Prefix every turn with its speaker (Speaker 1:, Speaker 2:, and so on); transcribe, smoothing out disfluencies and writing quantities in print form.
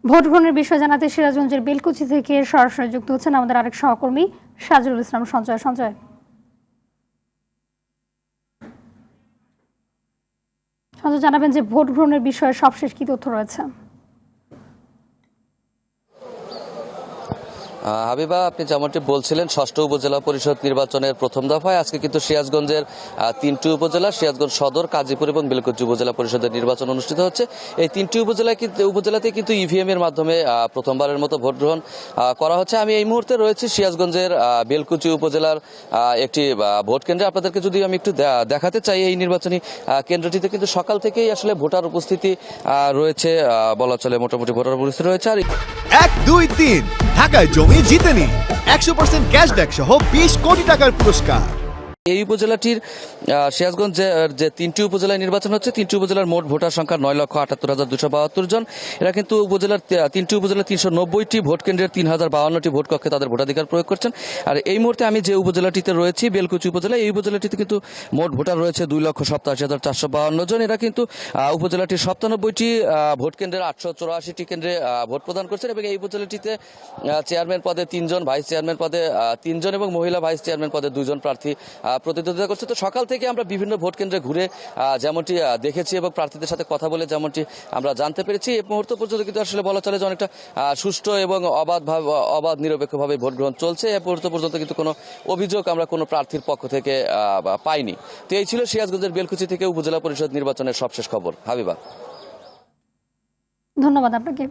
Speaker 1: Vote গ্রহণের বিষয় জানাতে সিরাজগঞ্জের বেলকুচি থেকে সরাসরি যুক্ত হচ্ছেন আমাদের আরেক সহকর্মী সাজরুল ইসলাম সঞ্জয়। সঞ্জয় জানাবেন যে ভোট গ্রহণের বিষয়ে সবশেষ কি তথ্য রয়েছে?
Speaker 2: হাবিবা, আপনি যেমনটি বলছিলেন, ষষ্ঠ উপজেলা পরিষদ নির্বাচনের প্রথম দফায় আজকে কিন্তু সিরাজগঞ্জের তিনটি উপজেলা, সিরাজগঞ্জ সদর, কাজীপুর এবং বেলকুচি উপজেলা পরিষদের নির্বাচন অনুষ্ঠিত হচ্ছে। এই তিনটি উপজেলাতে কিন্তু ইভিএম এর মাধ্যমে প্রথমবারের মতো ভোট গ্রহণ করা হচ্ছে। আমি এই মুহূর্তে রয়েছি সিরাজগঞ্জের বেলকুচি উপজেলার একটি ভোট কেন্দ্রে। আপনাদেরকে যদি আমি একটু দেখাতে চাই, এই নির্বাচনী কেন্দ্রটিতে কিন্তু সকাল থেকেই আসলে ভোটার উপস্থিতি রয়েছে, বলা চলে মোটামুটি ভোটার উপস্থিতি রয়েছে। আর
Speaker 3: 1, 2, 3 ঢাকায় জমি জিতে নিন 100% ক্যাশব্যাক সহ 20 কোটি টাকার পুরস্কার।
Speaker 2: এই উপজেলাটির সিরাজগঞ্জ যে তিনটি উপজেলায় নির্বাচন হচ্ছে, তিনটি উপজেলার মোট ভোটার সংখ্যা 9,78,272 জন। এরা কিন্তু তিনটি উপজেলার 390টি ভোট কেন্দ্রের 3,052টি ভোট কক্ষে তাদের ভোটাধিকার প্রয়োগ করছেন। আর এই মুহূর্তে আমি যে উপজেলাটিতে রয়েছি, বেলকুচি উপজেলা, এই উপজেলাটিতে কিন্তু মোট ভোটার রয়েছে 2,87,452 জন। এরা কিন্তু উপজেলাটির 97টি ভোট কেন্দ্রের 884টি কেন্দ্রে ভোট প্রদান করছেন এবং এই উপজেলাটিতে চেয়ারম্যান পদে 3 জন, ভাইস চেয়ারম্যান পদে 3 জন এবং মহিলা ভাইস চেয়ারম্যান পদে 2 জন প্রার্থী প্রতিদ্বন্দ্বিতা করছে। তো সকাল থেকে আমরা বিভিন্ন ভোট কেন্দ্রে ঘুরে যেমনটি দেখেছি এবং প্রার্থীদের সাথে কথা বলে যেমনটি আমরা জানতে পেরেছি, এই মুহূর্ত পর্যন্ত কিন্তু আসলে বলা চলে যে অনেকটা সুষ্ঠু এবং অবাধ নিরপেক্ষভাবে ভোট গ্রহণ চলছে। এ মুহূর্ত পর্যন্ত কিন্তু কোনো অভিযোগ আমরা কোনো প্রার্থীর পক্ষ থেকে পাইনি। তো এই ছিল সিরাজগঞ্জের বেলকুচি থেকে উপজেলা পরিষদ নির্বাচনের সবশেষ খবর। হাবিবা,
Speaker 1: ধন্যবাদ আপনাকে।